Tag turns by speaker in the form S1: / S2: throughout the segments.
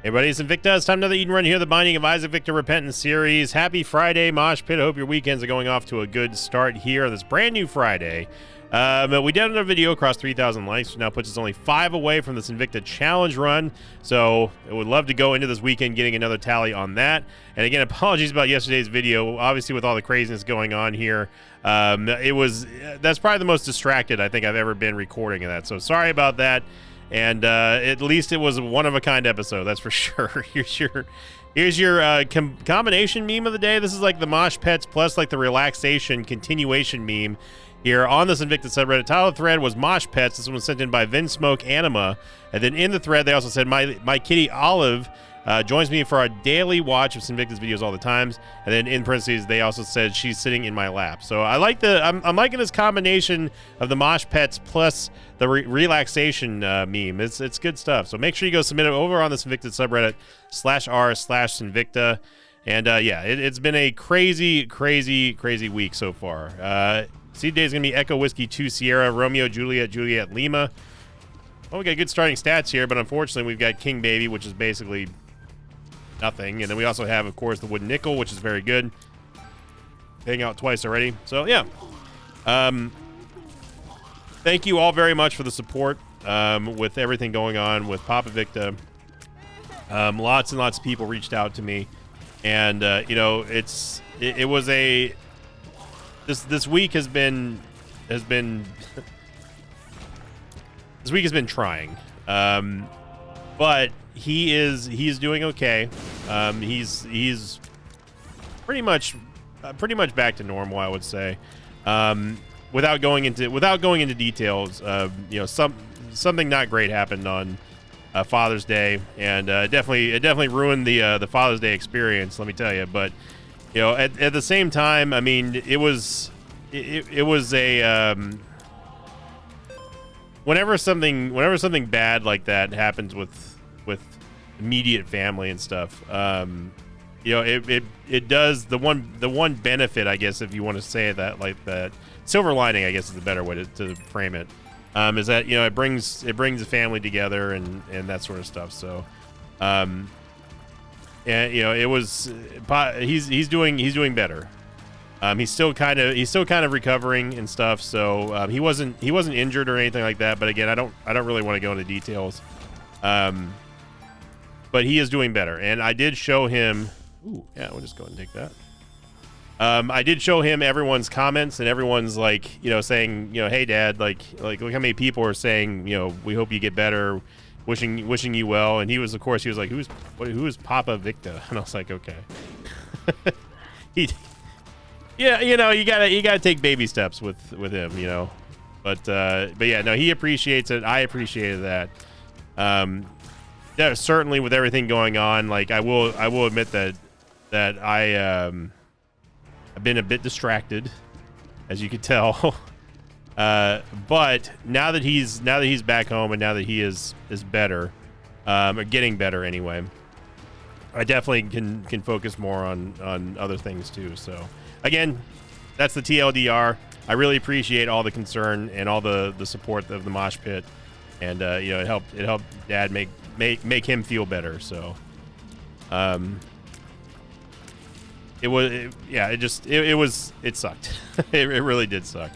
S1: Hey buddy, it's Invicta. It's time another Eden Run here, the Binding of Isaac Victor Repentance series. Happy Friday, Mosh Pit. I hope your weekends are going off to a good start here on this brand new Friday. We did another video across 3,000 likes, which now puts us only 5 away from this Invicta challenge run. So I would love to go into this weekend getting another tally on that. And again, apologies about yesterday's video. Obviously, with all the craziness going on here, that's probably the most distracted I think I've ever been recording of that. So sorry about that. And at least it was a one-of-a-kind episode, that's for sure. Here's your combination meme of the day. This is like the Mosh Pets plus like the relaxation continuation meme here on this Invicta subreddit. Title of the thread was Mosh Pets. This one was sent in by Vinsmoke Anima. And then in the thread, they also said, my kitty Olive joins me for our daily watch of Invicta's videos all the times. And then in parentheses, they also said she's sitting in my lap. So I like I'm liking this combination of the Mosh Pets plus the relaxation meme. It's good stuff. So make sure you go submit it over on this Invicta subreddit /r/Invicta. And yeah, it's been a crazy week so far. Seed day is going to be Echo Whiskey 2 Sierra, Romeo Juliet, Juliet Lima. Well, we got good starting stats here, but unfortunately we've got King Baby, which is basically nothing. And then we also have, of course, the Wooden Nickel, which is very good. Paying out twice already. So, yeah. Thank you all very much for the support with everything going on with Papa Victa. Lots and lots of people reached out to me. And, you know, it was a... This week has been this week has been trying, but he's doing okay. He's pretty much back to normal, I would say. Without going into details, you know, something not great happened on Father's Day, and it definitely ruined the Father's Day experience. Let me tell you, but. You know, at the same time, I mean, it was a whenever something bad like that happens with immediate family and stuff, you know, it does the one benefit, I guess, if you want to say that like that, silver lining, I guess is the better way to frame it, is that, you know, it brings the family together and that sort of stuff. So. And you know, it was he's doing better. He's still kind of recovering and stuff. So he wasn't injured or anything like that. But again, I don't really want to go into details. But he is doing better, and I did show him. Ooh, yeah, we'll just go ahead and take that. I did show him everyone's comments, and everyone's like, you know, saying, you know, hey Dad, like look how many people are saying, you know, we hope you get better. Wishing you well. And he was like, who is Papa Victa? And I was like, okay. Yeah, you know, you gotta take baby steps with him, you know. But yeah, no, he appreciates it. I appreciated that. Yeah, certainly with everything going on, like I will admit that I've been a bit distracted, as you could tell. But now that he's back home, and now that he is better, or getting better anyway, I definitely can focus more on other things too. So again, that's the TLDR. I really appreciate all the concern and all the support of the Mosh Pit, and you know, it helped Dad make him feel better. So it sucked. It really did suck.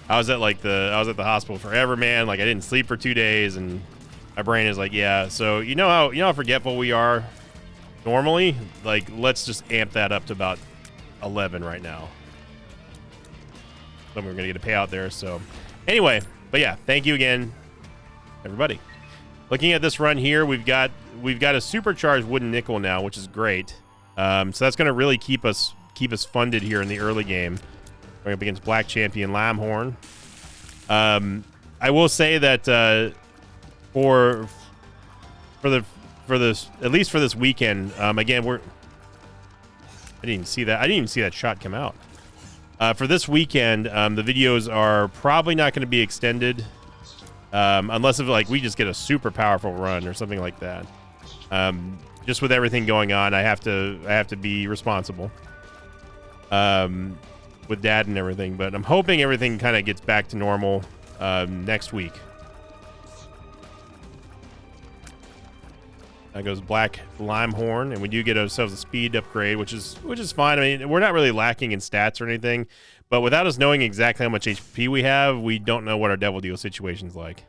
S1: I was at the hospital forever, man. Like I didn't sleep for 2 days, and my brain is like, yeah. So you know how forgetful we are normally. Like let's just amp that up to about 11 right now. So we're gonna get a payout there. So anyway, but yeah, thank you again, everybody. Looking at this run here, we've got a supercharged Wooden Nickel now, which is great. So that's gonna really keep us funded here in the early game. Going up against Black Champion Lamhorn. I will say that for this, at least for this weekend, again, I didn't even see that shot come out. For this weekend, the videos are probably not going to be extended, unless we just get a super powerful run or something like that. Just with everything going on, I have to be responsible. With Dad and everything, but I'm hoping everything kind of gets back to normal next week. That goes Black Limehorn, and we do get ourselves a speed upgrade, which is fine. I mean, we're not really lacking in stats or anything, but without us knowing exactly how much HP we have, we don't know what our Devil Deal situation's like.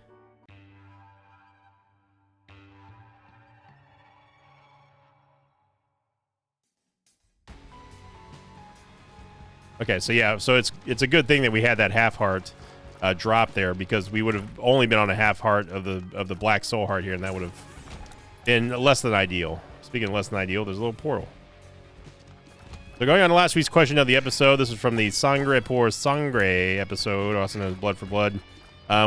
S1: Okay, so yeah, so it's a good thing that we had that half heart drop there, because we would have only been on a half heart of the Black Soul Heart here, and that would have been less than ideal. Speaking of less than ideal, there's a little portal. So going on to last week's question of the episode, this is from the Sangre por Sangre episode, also known as Blood for Blood,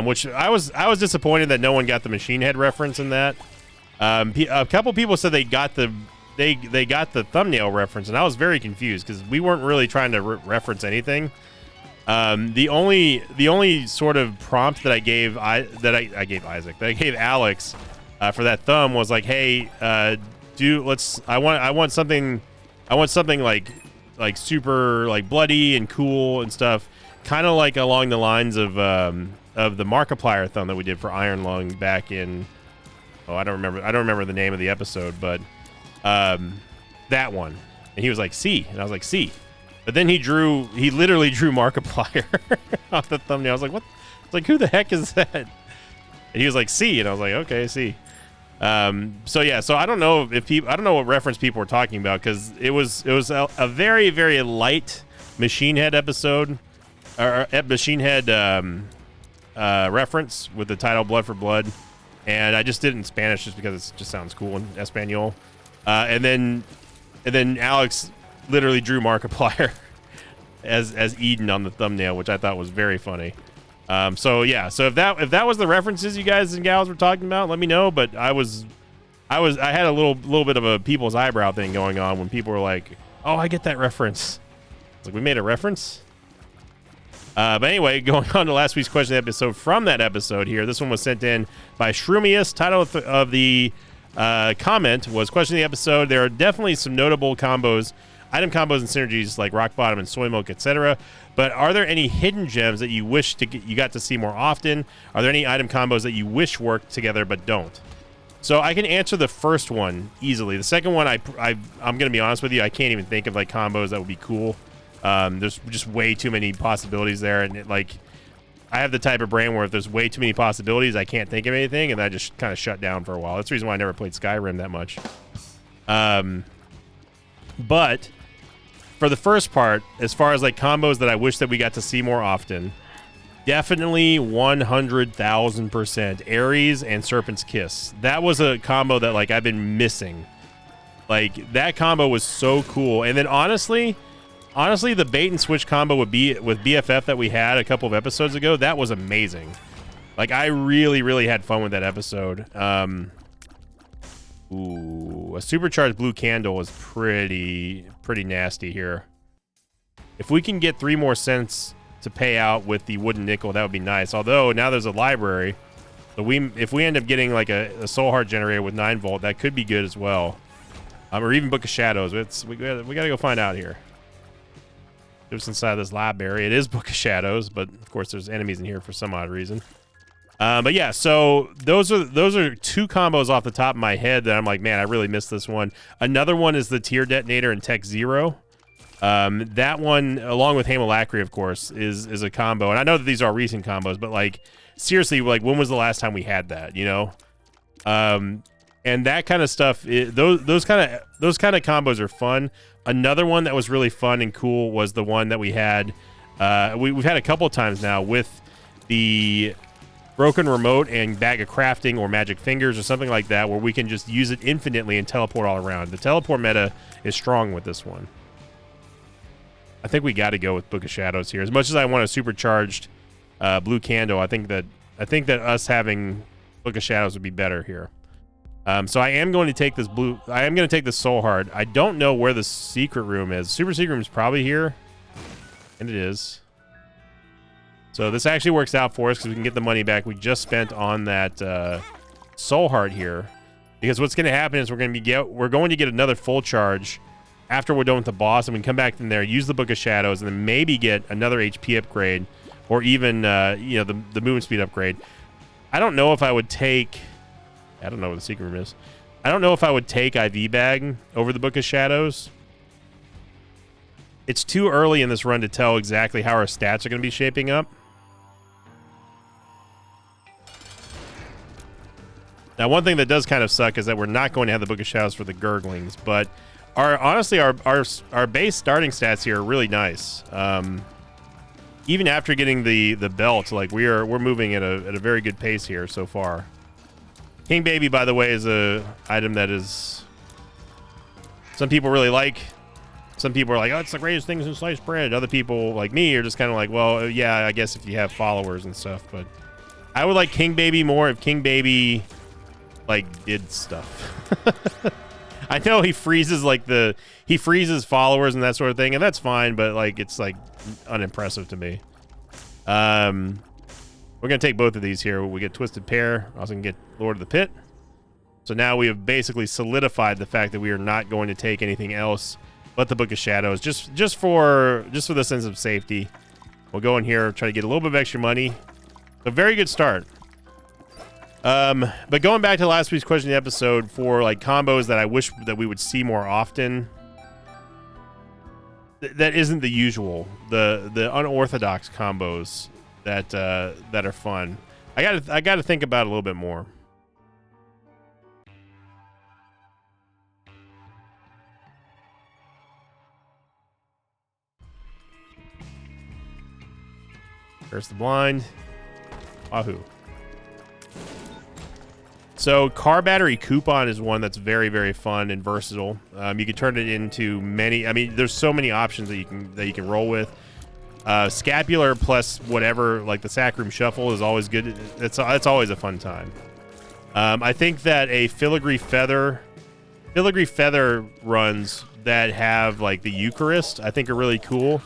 S1: which I was disappointed that no one got the Machine Head reference in that. A couple people said they got the thumbnail reference, and I was very confused because we weren't really trying to reference anything. The only sort of prompt that I gave Alex for that thumb was like, hey, I want something like super like bloody and cool and stuff, kind of like along the lines of the Markiplier thumb that we did for Iron Lung back in, I don't remember the name of the episode, but that one. And he was like, C, and I was like, C. But then he literally drew Markiplier off the thumbnail. I was like, what? It's like, who the heck is that? And he was like, C, and I was like, okay, C. So yeah, so I don't know what reference people were talking about, because it was a very, very light Machine Head episode, or Machine Head reference with the title Blood for Blood, and I just did it in Spanish just because it just sounds cool in Espanol. And then Alex literally drew Markiplier as Eden on the thumbnail, which I thought was very funny. So yeah, so if that was the references you guys and gals were talking about, let me know. But I had a little bit of a people's eyebrow thing going on when people were like, "Oh, I get that reference." It's like, we made a reference. But anyway, going on to last week's question episode from that episode here. This one was sent in by Shroomius. Title of the comment was question of the episode. There are definitely some notable combos, item combos and synergies like Rock Bottom and Soy Milk, etc. But are there any hidden gems that you wish you got to see more often? Are there any item combos that you wish worked together but don't? So I can answer the first one easily. The second one, I'm going to be honest with you, I can't even think of like combos that would be cool. There's just way too many possibilities there, and I have the type of brain where if there's way too many possibilities, I can't think of anything, and I just kind of shut down for a while. That's the reason why I never played Skyrim that much. But for the first part, as far as like combos that I wish that we got to see more often, definitely 100,000% Ares and Serpent's Kiss. That was a combo that like I've been missing. Like, that combo was so cool. And then honestly, the bait and switch combo with BFF that we had a couple of episodes ago, that was amazing. Like, I really, really had fun with that episode. Ooh, a supercharged blue candle is pretty nasty here. If we can get 3 more cents to pay out with the wooden nickel, that would be nice. Although now there's a library, so if we end up getting like a soul heart generator with 9 volt, that could be good as well. Or even Book of Shadows. We gotta go find out here. Just inside this library, it is Book of Shadows, but of course there's enemies in here for some odd reason. But yeah, so those are 2 combos off the top of my head that I'm like, man, I really missed this one. Another one is the Tear Detonator and Tech Zero. That one, along with Haemolacria, of course, is a combo. And I know that these are recent combos, but like, seriously, like, when was the last time we had that, you know? And that kind of stuff, those kind of combos are fun. Another one that was really fun and cool was the one that we had, we've had a couple of times now with the Broken Remote and Bag of Crafting or Magic Fingers or something like that, where we can just use it infinitely and teleport all around. The teleport meta is strong with this one. I think we got to go with Book of Shadows here. As much as I want a supercharged blue candle, I think that us having Book of Shadows would be better here. So I am going to take this I am going to take the Soul Heart. I don't know where the secret room is. Super secret room is probably here, and it is. So this actually works out for us because we can get the money back we just spent on that Soul Heart here. Because what's going to happen is we're going to get another full charge after we're done with the boss, and we can come back in there, use the Book of Shadows, and then maybe get another HP upgrade, or even the movement speed upgrade. I don't know if I would take. I don't know where the secret room is. I don't know if I would take IV Bag over the Book of Shadows. It's too early in this run to tell exactly how our stats are going to be shaping up. Now, one thing that does kind of suck is that we're not going to have the Book of Shadows for the Gurglings, but honestly, our base starting stats here are really nice. Even after getting the belt, like we're moving at a very good pace here so far. King Baby, by the way, is a item that is some people really like. Some people are like, oh, it's the greatest thing since sliced bread. Other people, like me, are just kind of like, well, yeah, I guess if you have followers and stuff. But I would like King Baby more if King Baby, like, did stuff. I know he freezes, like, he freezes followers and that sort of thing, and that's fine, but, like, it's, like, unimpressive to me. We're going to take both of these here. We get Twisted Pair. Also can get Lord of the Pit. So now we have basically solidified the fact that we are not going to take anything else but the Book of Shadows, just for the sense of safety. We'll go in here, try to get a little bit of extra money. A very good start. But going back to last week's question of the episode for like combos that I wish that we would see more often, that isn't the usual. The unorthodox combos that are fun. I gotta think about it a little bit more. Curse the Blind. Wahoo. So car battery coupon is one that's very, very fun and versatile. You can turn it into many. I mean, there's so many options that you can roll with. Scapular plus whatever, like the Sacrum Shuffle, is always good. It's always a fun time. I think that a filigree feather runs that have like the Eucharist, I think are really cool.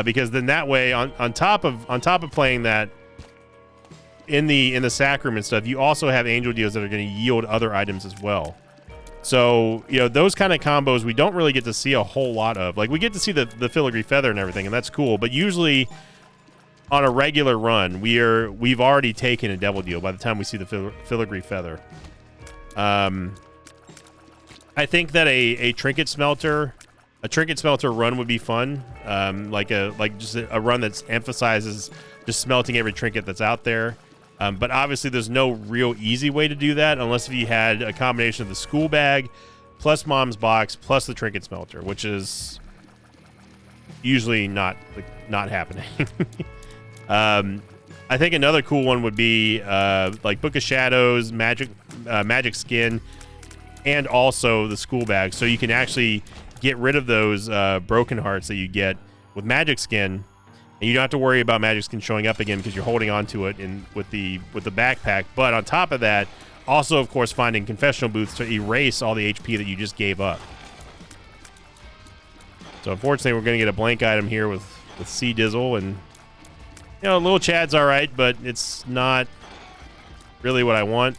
S1: Because then that way, on top of playing that in the Sacrum and stuff, you also have angel deals that are going to yield other items as well. So, you know, those kind of combos we don't really get to see a whole lot of. Like, we get to see the filigree feather and everything, and that's cool. But usually, on a regular run, we've already taken a devil deal by the time we see the filigree feather. I think that a trinket smelter run would be fun. Like just a run that emphasizes just smelting every trinket that's out there. But obviously there's no real easy way to do that unless if you had a combination of the school bag plus mom's box plus the trinket smelter, which is usually not happening. I think another cool one would be like Book of Shadows, Magic Skin, and also the school bag. So you can actually get rid of those broken hearts that you get with Magic Skin, and you don't have to worry about Magic Skin showing up again because you're holding on to it with the backpack. But on top of that, also of course finding confessional booths to erase all the HP that you just gave up. So unfortunately, we're going to get a blank item here with Sea Dizzle, and you know, Little Chad's all right, but it's not really what I want.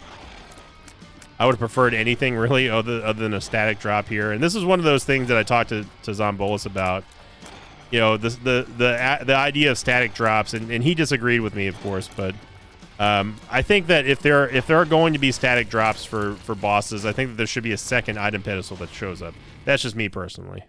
S1: I would have preferred anything really other than a static drop here. And this is one of those things that I talked to Zombolus about. You know, the idea of static drops, and he disagreed with me, of course, but I think that if there are going to be static drops for bosses, I think that there should be a second item pedestal that shows up. That's just me personally.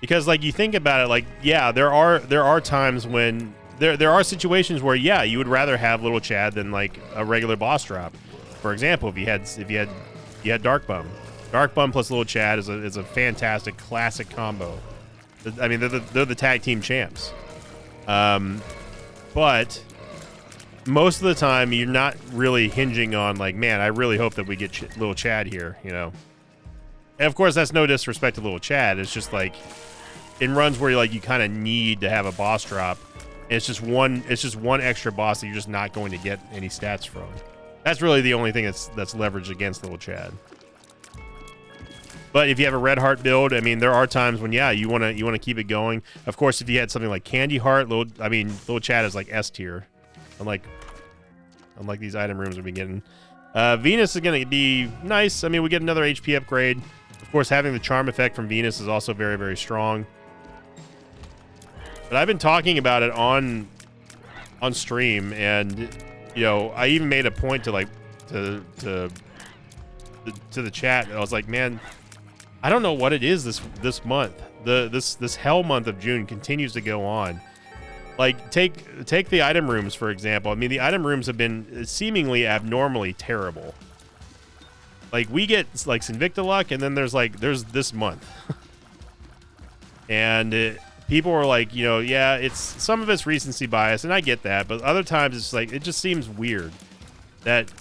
S1: Because, like, you think about it, like, yeah, there are times when there are situations where, yeah, you would rather have Little Chad than like a regular boss drop. For example, if you had Dark Bum plus Little Chad is a fantastic classic combo. I mean, they're the tag team champs. But most of the time, you're not really hinging on like, man, I really hope that we get Little Chad here, you know. And of course, that's no disrespect to Little Chad. It's just like in runs where you kind of need to have a boss drop, and it's just one extra boss that you're just not going to get any stats from. That's really the only thing that's leveraged against Little Chad. But if you have a Red Heart build, I mean, there are times when, yeah, you want to keep it going. Of course, if you had something like Candy Heart, Little Chad is like S tier, unlike these item rooms we've been getting. Venus is going to be nice. I mean, we get another HP upgrade. Of course, having the charm effect from Venus is also very, very strong. But I've been talking about it on stream, and you know, I even made a point to like to the chat. I was like, man, I don't know what it is this month. This hell month of June continues to go on. Like, take the item rooms, for example. I mean, the item rooms have been seemingly abnormally terrible. Like, we get, like, Sinvicta luck, and then there's this month. And people were like, you know, yeah, some of it's recency bias, and I get that, but other times it's like, it just seems weird that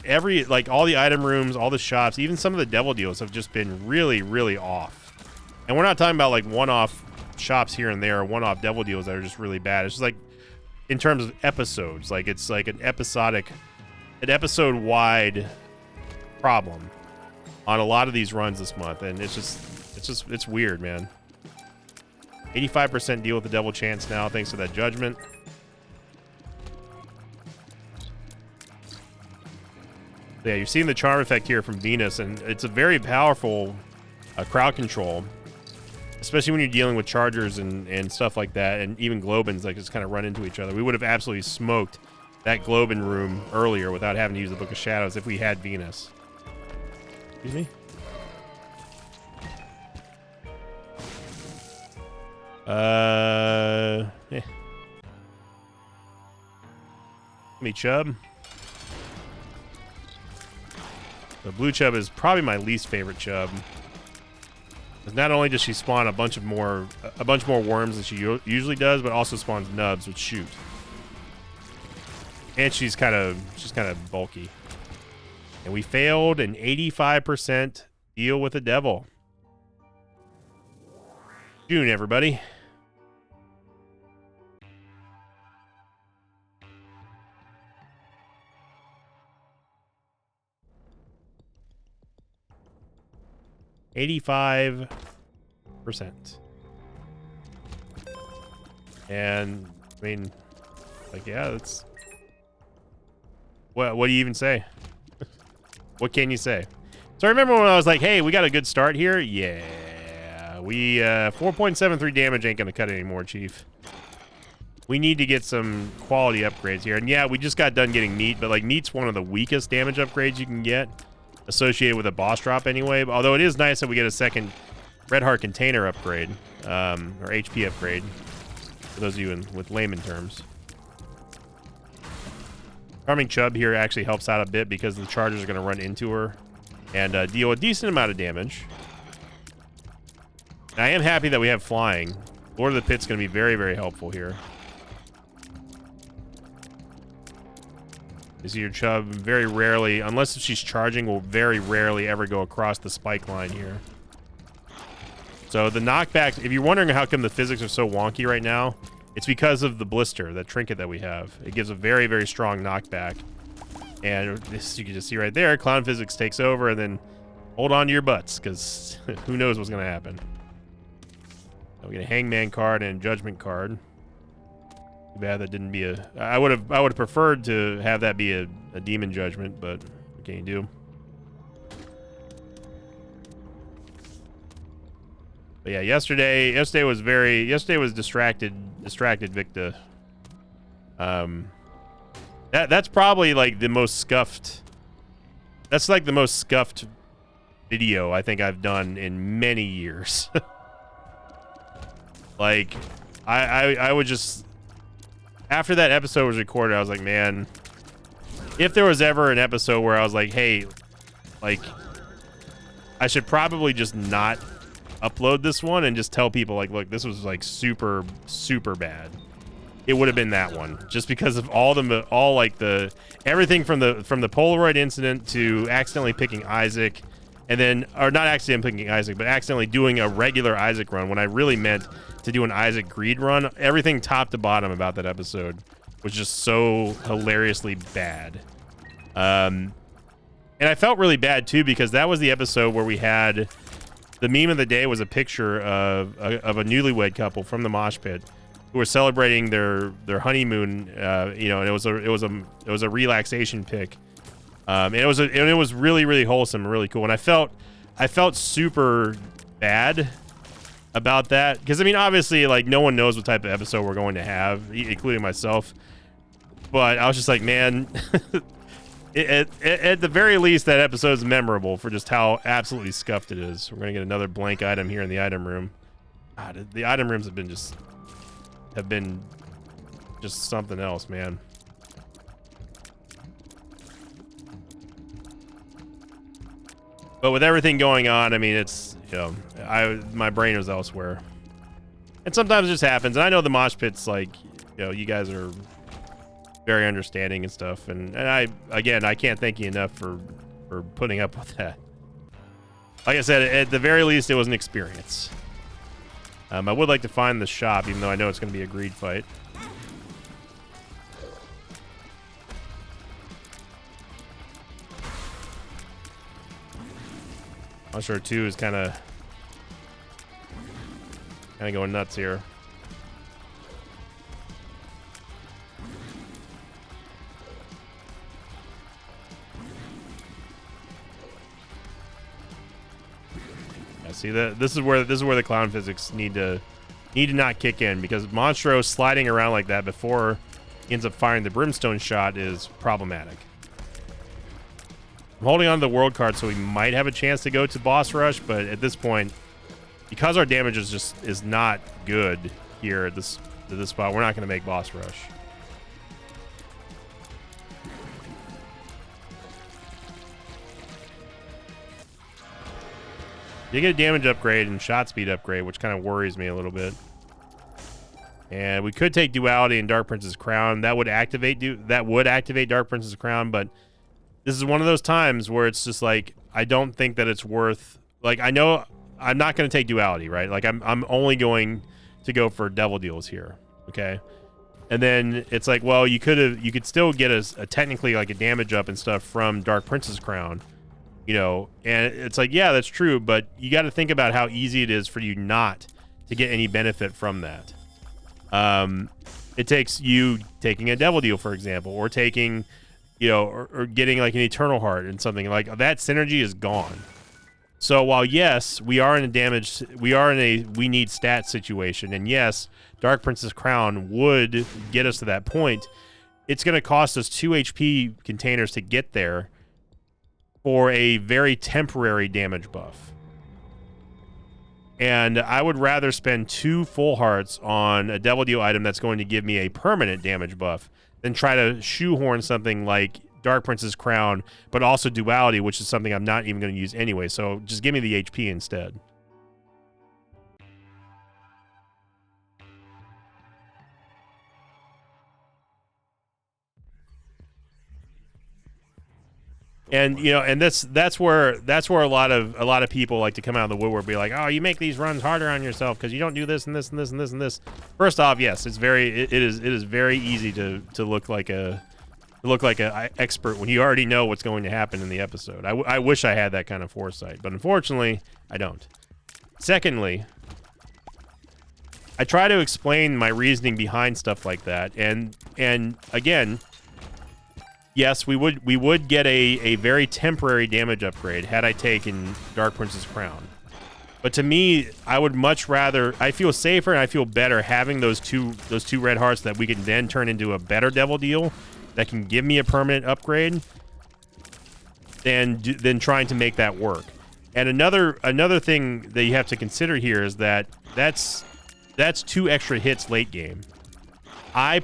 S1: all the item rooms, all the shops, even some of the devil deals have just been really, really off. And we're not talking about, like, one-off shops here and there, or one-off devil deals that are just really bad. It's just like, in terms of episodes, like it's like an episode-wide problem on a lot of these runs this month, and it's weird, man. 85% deal with the devil chance now, thanks to that judgment. Yeah, you're seeing the charm effect here from Venus, and it's a very powerful crowd control. Especially when you're dealing with chargers and stuff like that, and even Globins, like, just kind of run into each other. We would have absolutely smoked that Globin room earlier without having to use the Book of Shadows if we had Venus. Excuse me? Yeah. Give me Chub. The blue Chub is probably my least favorite Chub. Not only does she spawn a bunch more worms than she usually does, but also spawns nubs, which shoot. And she's kind of bulky. And we failed an 85% deal with the devil. June, everybody. %. And I mean, like, yeah, that's what do you even say? What can you say? So I remember when I was like, hey, we got a good start here. Yeah, we 4.73 damage ain't gonna cut it anymore, Chief. We need to get some quality upgrades here. And yeah, we just got done getting meat, but like, meat's one of the weakest damage upgrades you can get associated with a boss drop anyway. Although it is nice that we get a second Red Heart container upgrade, or HP upgrade, for those of you with layman terms. Farming Chub here actually helps out a bit because the chargers are going to run into her and deal a decent amount of damage. And I am happy that we have flying. Lord of the Pit's going to be very, very helpful here. You see your Chub very rarely, unless if she's charging, will very rarely ever go across the spike line here. So the knockback, if you're wondering how come the physics are so wonky right now, it's because of the blister, that trinket that we have. It gives a very, very strong knockback. And this, you can just see right there, clown physics takes over, and then hold on to your butts, because who knows what's going to happen. We get a Hangman card and a Judgment card. Too bad that didn't be a... I would have preferred to have that be a Demon Judgment, but what can you do? But yeah, yesterday was distracted Victa. That's probably like the most scuffed. That's like the most scuffed video I think I've done in many years. Like, I would just, after that episode was recorded, I was like, man, if there was ever an episode where I was like, hey, like, I should probably just not upload this one and just tell people, like, look, this was like super, super bad. It would have been that one, just because of everything from the Polaroid incident to accidentally picking Isaac, and then, or not accidentally picking Isaac, but accidentally doing a regular Isaac run when I really meant to do an Isaac Greed run. Everything top to bottom about that episode was just so hilariously bad. And I felt really bad too, because that was the episode where we had the meme of the day was a picture of a newlywed couple from the mosh pit who were celebrating their honeymoon, you know, and it was a relaxation pic, and it was really, really wholesome and really cool. And I felt I felt super bad about that, because I mean, obviously, like, no one knows what type of episode we're going to have, including myself. But I was just like, man, at the very least, that episode's memorable for just how absolutely scuffed it is. We're gonna get another blank item here in the item room. God, the item rooms have been just something else, man. But with everything going on, I mean, it's, you know, my brain was elsewhere. And sometimes it just happens. And I know the mosh pit's like, you know, you guys are very understanding and stuff. And I can't thank you enough for putting up with that. Like I said, at the very least, it was an experience. I would like to find the shop, even though I know it's going to be a greed fight. Usher 2 is kind of going nuts here. Yeah, see that this is where the clown physics need to not kick in, because Monstro sliding around like that before he ends up firing the brimstone shot is problematic. I'm holding on to the world card, so we might have a chance to go to boss rush, but at this point, because our damage is not good here at this spot, we're not going to make boss rush. You get a damage upgrade and shot speed upgrade, which kind of worries me a little bit. And we could take duality and Dark Prince's Crown. That would activate Dark Prince's Crown, but this is one of those times where it's just like, I don't think that it's worth, like, I know I'm not going to take duality, right? Like, I'm only going to go for devil deals here, okay? And then it's like, well, you could still get a technically like a damage up and stuff from Dark Prince's Crown, you know? And it's like, yeah, that's true, but you got to think about how easy it is for you not to get any benefit from that. It takes you taking a devil deal, for example, or taking, you know, or getting like an Eternal Heart and something like that. Synergy is gone. So while yes, we are in a we need stat situation, and yes, Dark Prince's Crown would get us to that point, it's going to cost us 2 HP containers to get there for a very temporary damage buff. And I would rather spend 2 full hearts on a devil deal item that's going to give me a permanent damage buff than try to shoehorn something like Dark Prince's Crown, but also duality, which is something I'm not even going to use anyway. So just give me the HP instead. And you know, and that's where a lot of people like to come out of the woodwork, be like, oh, you make these runs harder on yourself because you don't do this and this and this and this and this. First off, yes, it is very easy to look like a expert when you already know what's going to happen in the episode. I wish I had that kind of foresight, but unfortunately, I don't. Secondly, I try to explain my reasoning behind stuff like that, and again, yes, we would get a very temporary damage upgrade had I taken Dark Prince's Crown. But to me, I would much rather, I feel safer and I feel better having those two red hearts that we can then turn into a better devil deal that can give me a permanent upgrade than trying to make that work. And another thing that you have to consider here is that that's 2 extra hits late game. I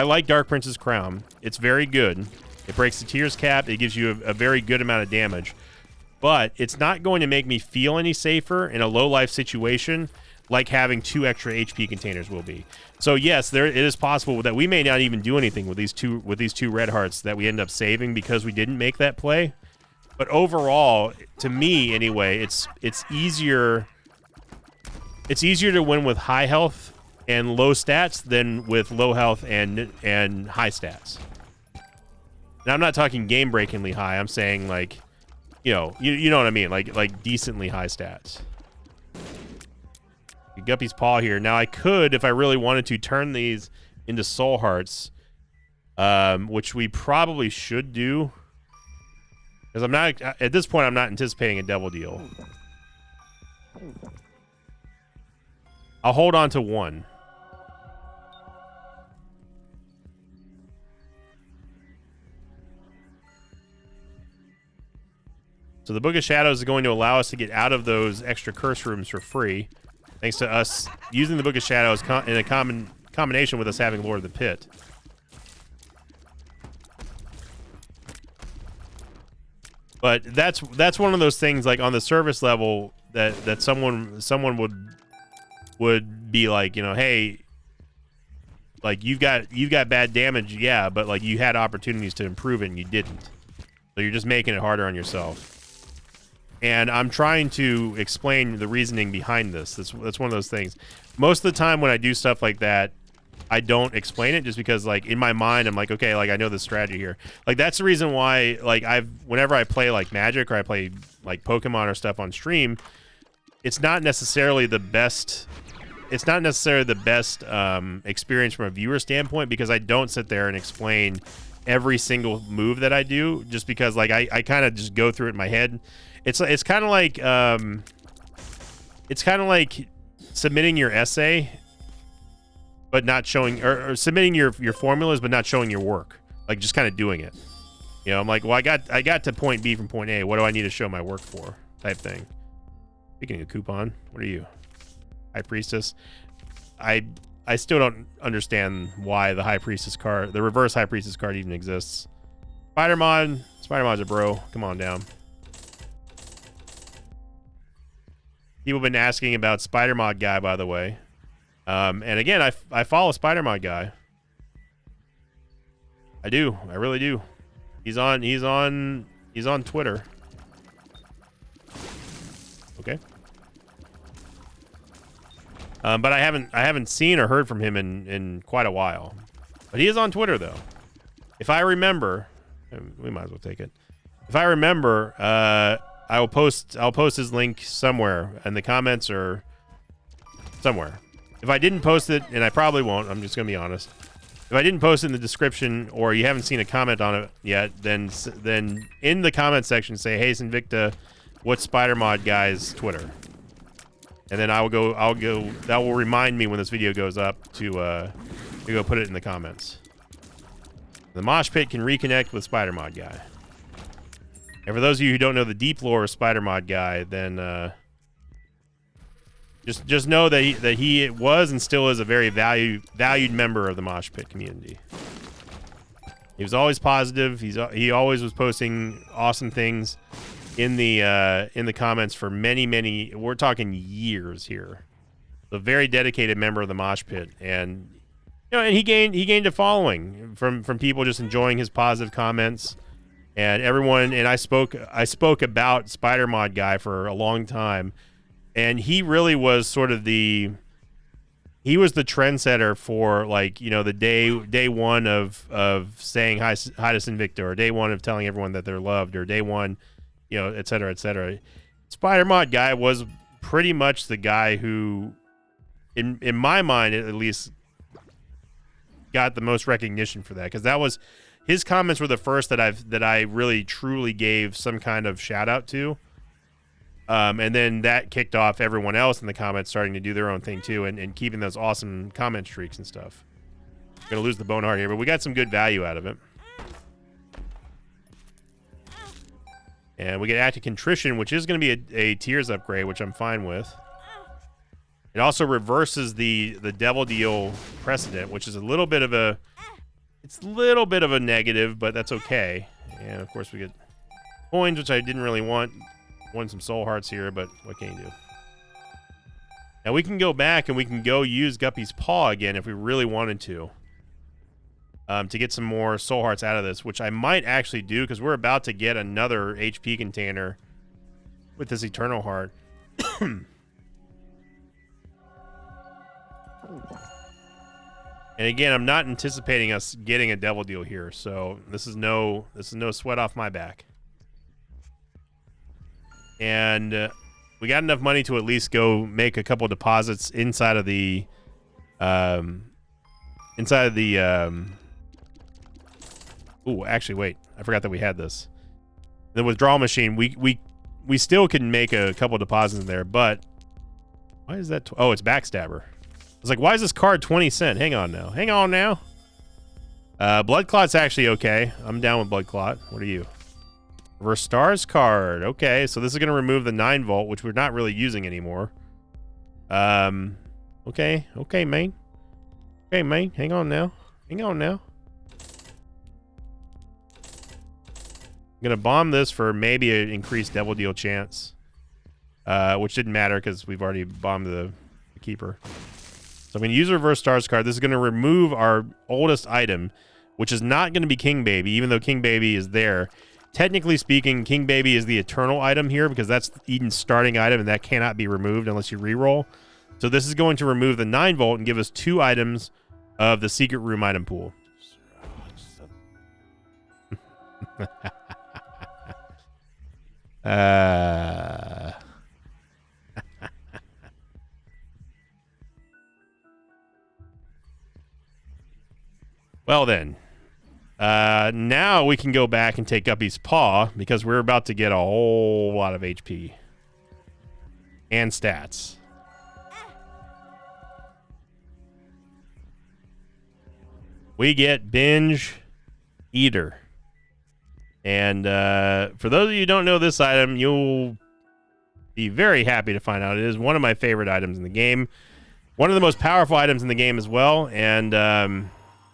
S1: like Dark Prince's Crown. It's very good. It breaks the tears cap. It gives you a very good amount of damage. But it's not going to make me feel any safer in a low life situation like having 2 extra HP containers will be. So yes, it is possible that we may not even do anything with these two red hearts that we end up saving because we didn't make that play. But overall, to me anyway, it's easier to win with high health and low stats than with low health and high stats. Now I'm not talking game-breakingly high. I'm saying like, you know what I mean, like decently high stats. Guppy's Paw here. Now I could, if I really wanted to, turn these into soul hearts, which we probably should do. Because I'm not, at this point, I'm not anticipating a devil deal. I'll hold on to 1. So the Book of Shadows is going to allow us to get out of those extra curse rooms for free, thanks to us using the Book of Shadows in a combination with us having Lord of the Pit. But that's one of those things, like on the service level, that someone would be like, you know, hey, like you've got bad damage, yeah, but like you had opportunities to improve it and you didn't. So you're just making it harder on yourself. And I'm trying to explain the reasoning behind this. That's one of those things. Most of the time when I do stuff like that, I don't explain it, just because like in my mind I'm like, okay, like I know the strategy here. Like that's the reason why, like, whenever I play like Magic or I play like Pokemon or stuff on stream, it's not necessarily the best experience from a viewer standpoint, because I don't sit there and explain every single move that I do, just because like I kind of just go through it in my head. It's kind of like submitting your essay but not showing, or submitting your formulas but not showing your work, like just kind of doing it. You know, I'm like, well, I got to point B from point A, what do I need to show my work for, type thing. Speaking of coupon, what are you, High Priestess? I still don't understand why the High Priestess card, the reverse High Priestess card, even exists. Spider-Mod's a bro. Come on down. People have been asking about Spider-Mod guy, by the way. And again, I follow Spider-Mod guy. I do. I really do. He's on Twitter. Okay. But I haven't seen or heard from him in quite a while. But he is on Twitter though. If I remember, we might as well take it. If I remember, I'll post his link somewhere in the comments or somewhere. If I didn't post it, and I probably won't, I'm just gonna be honest. If I didn't post it in the description, or you haven't seen a comment on it yet, then in the comment section say, "Hey, Sinvicta, what's Spider-Mod guy's Twitter?" And then I'll go. That will remind me when this video goes up to go put it in the comments. The Mosh Pit can reconnect with Spider-Mod guy. And for those of you who don't know the deep lore of Spider-Mod guy, then just know that he was and still is a very valued member of the Mosh Pit community. He was always positive. He always was posting awesome things in the comments for many, we're talking years here. A very dedicated member of the Mosh Pit, and you know, and he gained a following from people just enjoying his positive comments. And everyone, and I spoke about Spider-Mod guy for a long time, and he really was sort of he was the trendsetter for, like, you know, the day one of saying hi to Sinvicta, or day one of telling everyone that they're loved, or day one, you know, et cetera, et cetera. Spider-Mod guy was pretty much the guy who, in my mind at least, got the most recognition for that, because that was, his comments were the first that I really truly gave some kind of shout out to. And then that kicked off everyone else in the comments starting to do their own thing too, and keeping those awesome comment streaks and stuff. Gonna lose the Boneheart here, but we got some good value out of it. And we get Act of Contrition, which is going to be a Tears upgrade, which I'm fine with. It also reverses the Devil Deal precedent, which is a little bit of a negative, but that's okay. And of course we get coins, which I didn't really want. Won some soul hearts here, but what can you do? Now we can go back and we can go use Guppy's Paw again if we really wanted to get some more soul hearts out of this, which I might actually do, because we're about to get another HP container with this Eternal Heart. And again, I'm not anticipating us getting a Devil Deal here, so this is no sweat off my back. And we got enough money to at least go make a couple deposits inside of the ooh, actually, wait. I forgot that we had this. The withdrawal machine, we still can make a couple deposits in there, but why is that? Oh, it's Backstabber. I was like, why is this card 20 cents? Hang on now. Hang on now. Blood Clot's actually okay. I'm down with Blood Clot. What are you? Reverse Stars card. Okay, so this is going to remove the 9 volt, which we're not really using anymore. Okay. Okay, man. Okay, man. Hang on now. Hang on now. I'm going to bomb this for maybe an increased Devil Deal chance. Which didn't matter because we've already bombed the Keeper. So I'm going to use a Reverse Stars card. This is going to remove our oldest item, which is not going to be King Baby, even though King Baby is there. Technically speaking, King Baby is the eternal item here because that's Eden's starting item, and that cannot be removed unless you reroll. So this is going to remove the 9 volt and give us 2 items of the secret room item pool. Well then, now we can go back and take Guppy's Paw because we're about to get a whole lot of HP and stats. We get Binge Eater. And for those of you who don't know this item, you'll be very happy to find out it is one of my favorite items in the game. One of the most powerful items in the game as well, and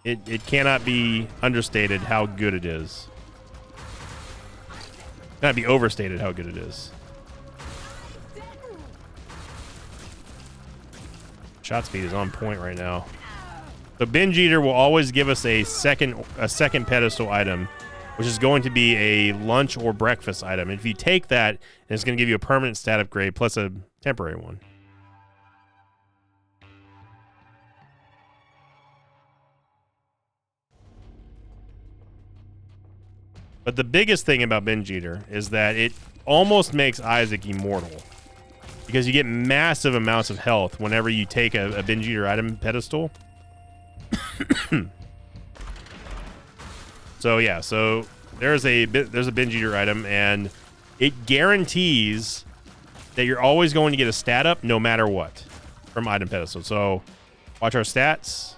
S1: it cannot be understated how good it is. Cannot be overstated how good it is. Shot speed is on point right now. The Binge Eater will always give us a second pedestal item, which is going to be a lunch or breakfast item. If you take that, it's going to give you a permanent stat upgrade plus a temporary one. But the biggest thing about Binge Eater is that it almost makes Isaac immortal, because you get massive amounts of health whenever you take a Binge Eater item pedestal. So yeah, so there's a Binge Eater item, and it guarantees that you're always going to get a stat up no matter what from item pedestal. So watch our stats.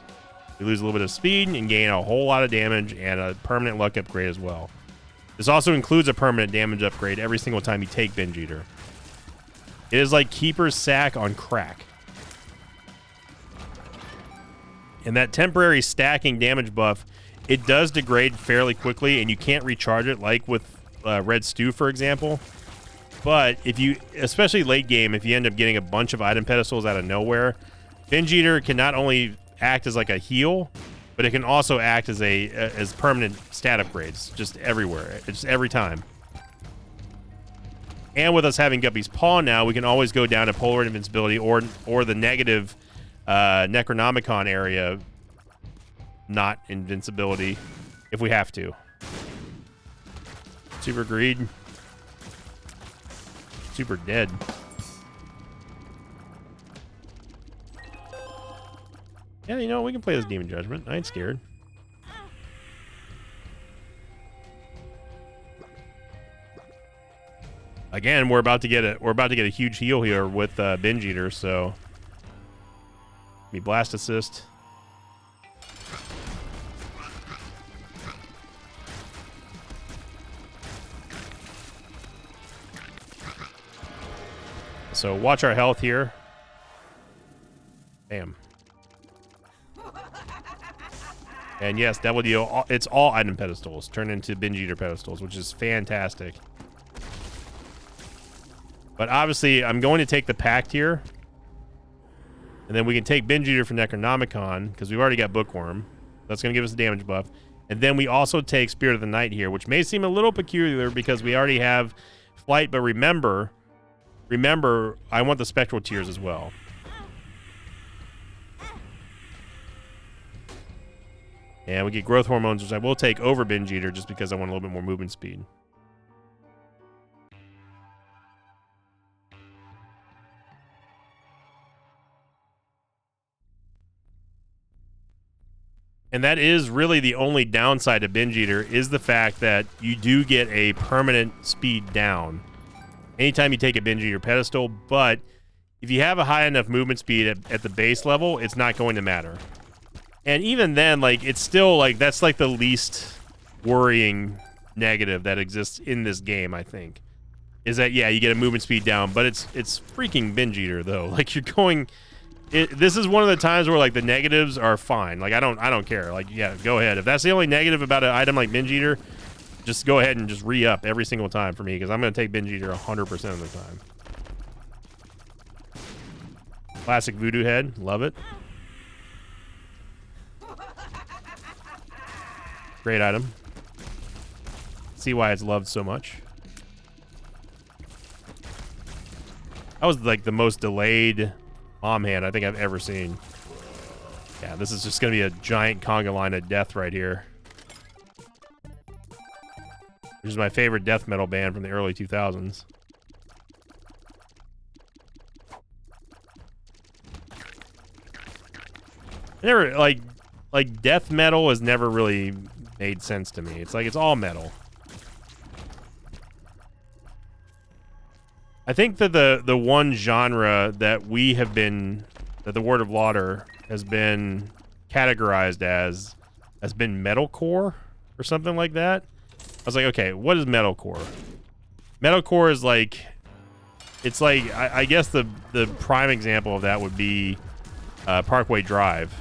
S1: We lose a little bit of speed and gain a whole lot of damage and a permanent luck upgrade as well. This also includes a permanent damage upgrade every single time you take Binge Eater. It is like Keeper's Sack on crack. And that temporary stacking damage buff, it does degrade fairly quickly, and you can't recharge it like with Red Stew, for example. But if you, especially late game, if you end up getting a bunch of item pedestals out of nowhere, Binge Eater can not only act as like a heal, but it can also act as as permanent stat upgrades just everywhere, just every time. And with us having Guppy's Paw now, we can always go down to Polar Invincibility or the negative Necronomicon area, not invincibility, if we have to. Super Greed. Super Dead. Yeah, you know, we can play this Demon Judgment. I ain't scared. Again, we're about to get a huge heal here with Binge Eater, so me Blast Assist. So watch our health here. Bam. And yes, Devil Deal, it's all item pedestals turned into Binge Eater pedestals, which is fantastic. But obviously, I'm going to take the Pact here. And then we can take Binge Eater for Necronomicon, because we've already got Bookworm. That's going to give us a damage buff. And then we also take Spirit of the Night here, which may seem a little peculiar because we already have Flight, but remember, I want the Spectral Tears as well. And we get Growth Hormones, which I will take over Binge Eater just because I want a little bit more movement speed. And that is really the only downside of Binge Eater, is the fact that you do get a permanent speed down anytime you take a Binge Eater pedestal, but if you have a high enough movement speed at the base level, it's not going to matter. And even then, like, it's still, like, that's, like, the least worrying negative that exists in this game, I think. Is that, yeah, you get a movement speed down, but it's freaking Binge Eater, though. Like, you're going... this is one of the times where, like, the negatives are fine. Like, I don't care. Like, yeah, go ahead. If that's the only negative about an item like Binge Eater, just go ahead and just re-up every single time for me, because I'm going to take Binge Eater 100% of the time. Classic Voodoo Head. Love it. Great item. See why it's loved so much. That was, like, the most delayed mom hand I think I've ever seen. Yeah, this is just going to be a giant conga line of death right here. Which is my favorite death metal band from the early 2000s. I never, like death metal has never really made sense to me. It's like, it's all metal. I think that the one genre that we have been, that the Word of Lauder has been categorized as, has been metalcore or something like that. I was like, okay, what is metalcore? Metalcore is like, it's like, I guess the prime example of that would be Parkway Drive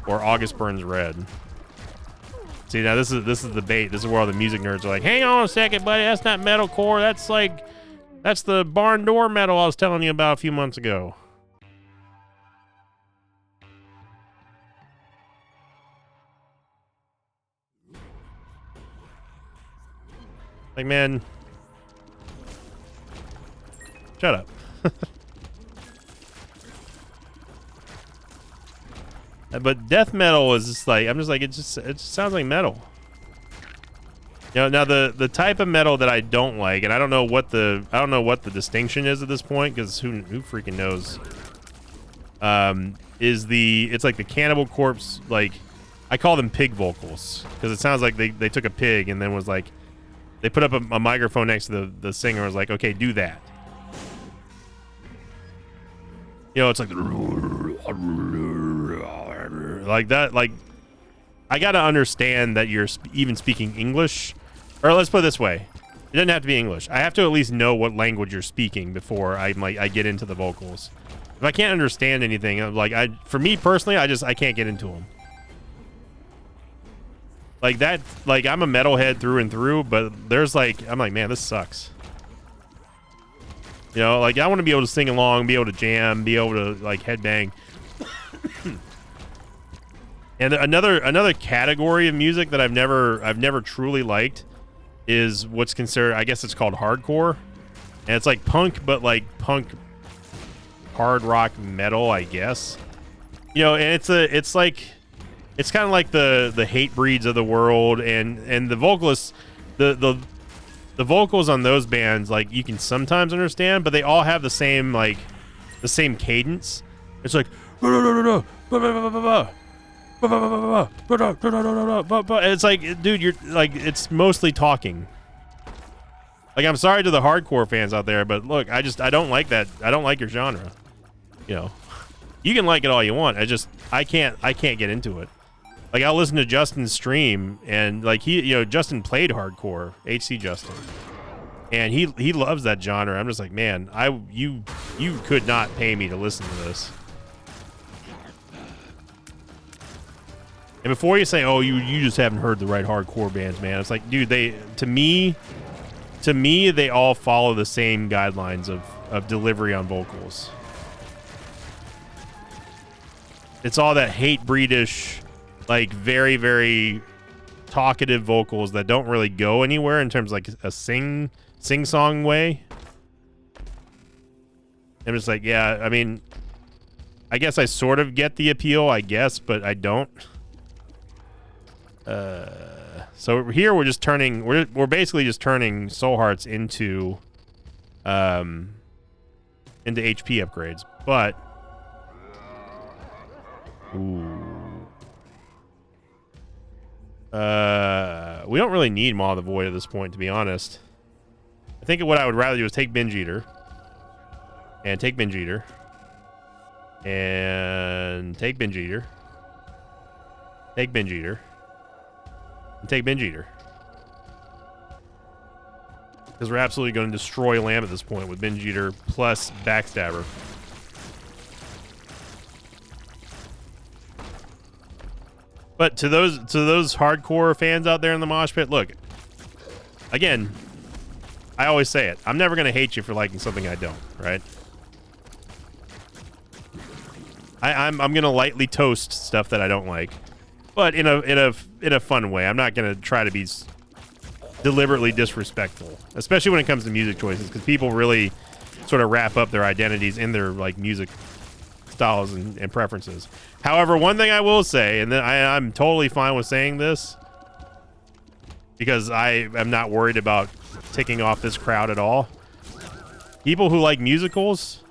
S1: or August Burns Red. See, now this is the bait. This is where all the music nerds are like, hang on a second, buddy, that's not metalcore. That's like, that's the barn door metal I was telling you about a few months ago. Like, man, shut up. But death metal is just like, I'm just like, it just sounds like metal. You know, now the type of metal that I don't like, and I don't know what the distinction is at this point, because who freaking knows? It's like the Cannibal Corpse, like, I call them pig vocals, because it sounds like they took a pig and then was like, they put up a microphone next to the singer and was like, okay, do that. You know, it's like that. Like, I gotta understand that you're even speaking English, or let's put it this way: it doesn't have to be English. I have to at least know what language you're speaking before I get into the vocals. If I can't understand anything, like, for me personally, I can't get into them. Like that, like, I'm a metalhead through and through, but there's like, I'm like, man, this sucks. You know, like, I want to be able to sing along, be able to jam, be able to, like, headbang. And another category of music that I've never truly liked is what's considered, I guess it's called hardcore. And it's like punk, but like punk hard rock metal, I guess. You know, and it's like, it's kind of like the Hatebreeds of the world, and the vocalists, the vocals on those bands, like, you can sometimes understand, but they all have the same cadence. It's like, it's like, dude, you're like, it's mostly talking. Like, I'm sorry to the hardcore fans out there, but look, I don't like that. I don't like your genre. You know, you can like it all you want. I can't get into it. Like, I'll listen to Justin's stream, and like, Justin played hardcore, HC Justin, and he loves that genre. I'm just like, man, you could not pay me to listen to this. And before you say, oh, you just haven't heard the right hardcore bands, man, it's like, dude, to me they all follow the same guidelines of delivery on vocals. It's all that Hatebreedish, like, very, very talkative vocals that don't really go anywhere in terms of, like, a sing-song way. I'm just like, yeah, I mean, I guess I sort of get the appeal, I guess, but I don't. So here we're just turning, we're basically just turning Soul Hearts into HP upgrades, but ooh. We don't really need Maw of the Void at this point, to be honest. I think what I would rather do is take Binge Eater. And take Binge Eater. And take Binge Eater. Take Binge Eater. And take Binge Eater. Because we're absolutely going to destroy Lamb at this point with Binge Eater plus Backstabber. But to those hardcore fans out there in the mosh pit, look. Again, I always say it. I'm never going to hate you for liking something I don't, right? I'm going to lightly toast stuff that I don't like, but in a fun way. I'm not going to try to be deliberately disrespectful, especially when it comes to music choices, because people really sort of wrap up their identities in their like music styles and preferences. However, one thing I will say, and then I'm totally fine with saying this, because I am not worried about ticking off this crowd at all. People who like musicals,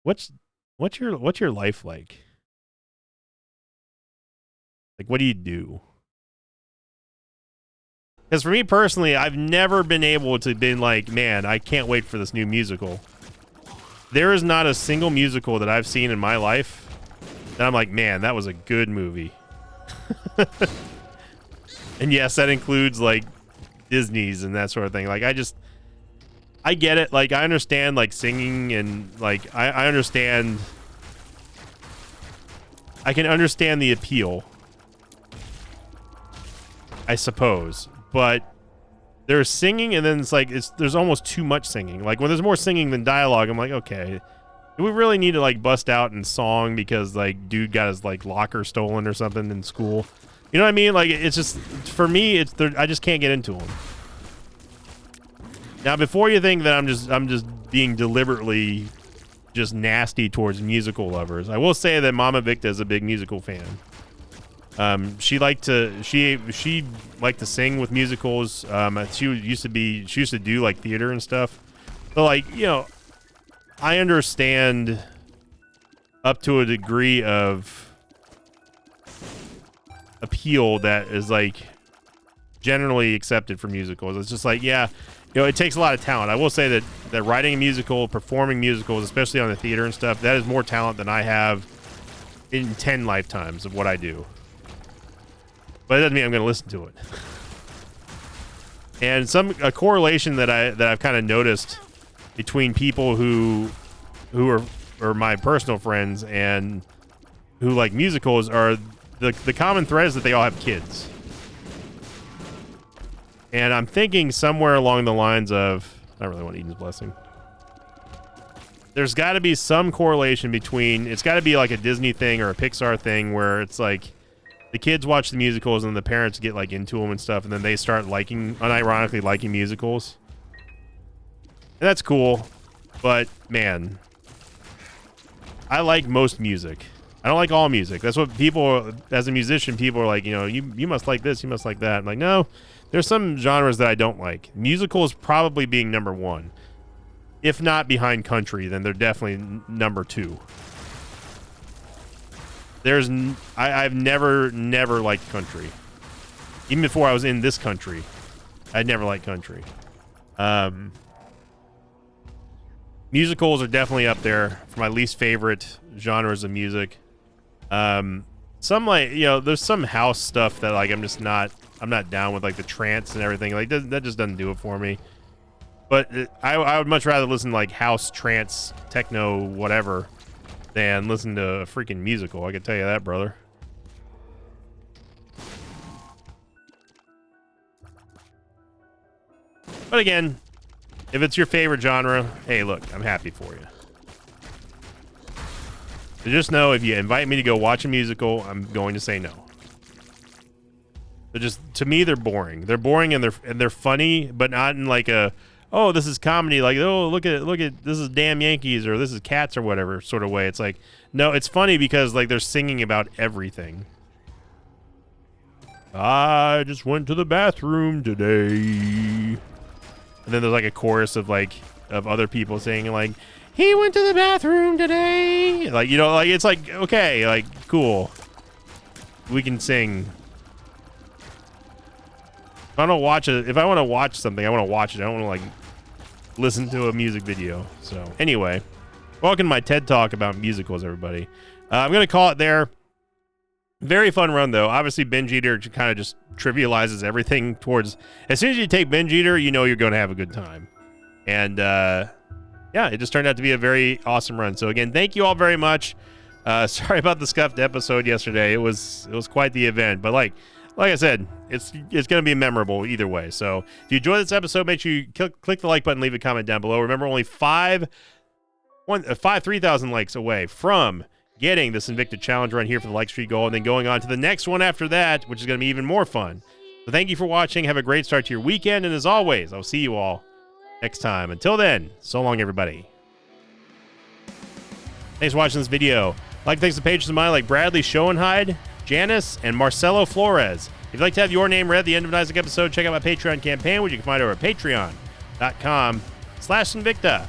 S1: what's your life like? Like, what do you do? Because for me personally, I've never been able to be like, man, I can't wait for this new musical. There is not a single musical that I've seen in my life that I'm like, man, that was a good movie. And yes, that includes like Disney's and that sort of thing. Like, I get it. Like, I understand like singing and like, I understand. I can understand the appeal, I suppose. But there's singing, and then it's like there's almost too much singing. Like, when there's more singing than dialogue, I'm like, okay, do we really need to like bust out in song because like dude got his like locker stolen or something in school? You know what I mean? Like, it's just, for me, I just can't get into them. Now, before you think that I'm just being deliberately just nasty towards musical lovers, I will say that Mama Victa is a big musical fan. She liked to sing with musicals. She used to do like theater and stuff. So like, you know, I understand up to a degree of appeal that is like generally accepted for musicals. It's just like, yeah, you know, it takes a lot of talent. I will say that writing a musical, performing musicals, especially on the theater and stuff, that is more talent than I have in 10 lifetimes of what I do. But it doesn't mean I'm going to listen to it. And a correlation that I've kind of noticed between people who are my personal friends and who like musicals are the common thread is that they all have kids. And I'm thinking somewhere along the lines of, I don't really want Eden's Blessing. There's got to be some correlation between, it's got to be like a Disney thing or a Pixar thing where it's like the kids watch the musicals and the parents get like into them and stuff, and then they start unironically liking musicals. And that's cool, but man, I like most music. I don't like all music. That's what people, as a musician, people are like, you know, you must like this, you must like that. I'm like, no, there's some genres that I don't like. Musicals probably being number one. If not behind country, then they're definitely number two. I've never liked country. Even before I was in this country, I'd never liked country. Musicals are definitely up there for my least favorite genres of music. Some like, you know, there's some house stuff that like I'm not down with, like the trance and everything. Like that just doesn't do it for me. But I would much rather listen to like house, trance, techno, whatever, than listen to a freaking musical. I can tell you that, brother. But again, if it's your favorite genre, hey, look, I'm happy for you. So just know, if you invite me to go watch a musical, I'm going to say no. They're just, to me, they're boring. They're boring and they're funny, but not in like a, oh, this is comedy, like, oh, look at this is Damn Yankees or this is Cats or whatever sort of way. It's like, no, it's funny because like they're singing about everything. I just went to the bathroom today. And then there's like a chorus of other people saying like, he went to the bathroom today. Like, you know, like it's like, okay, like cool. we can sing. If I don't watch it, if I want to watch something, I want to watch it. I don't want to like listen to a music video. So anyway, welcome to my TED Talk about musicals, everybody. I'm gonna call it there. Very fun run though. Obviously, Binge Eater kind of just trivializes everything towards. As soon as you take Binge Eater, you know you're going to have a good time. And yeah, it just turned out to be a very awesome run. So again, thank you all very much. Sorry about the scuffed episode yesterday. It was quite the event, but like I said, it's going to be memorable either way. So if you enjoyed this episode, make sure you click the like button, leave a comment down below. Remember, only 3,000 likes away from getting this Invicta Challenge run here for the like streak goal, and then going on to the next one after that, which is going to be even more fun. So thank you for watching. Have a great start to your weekend, and as always, I'll see you all next time. Until then, so long, everybody. Thanks for watching this video. Like, thanks to patrons of mine like Bradley Schoenheid, Janice, and Marcelo Flores. If you'd like to have your name read at the end of an Isaac episode, check out my Patreon campaign, which you can find over at patreon.com/Invicta.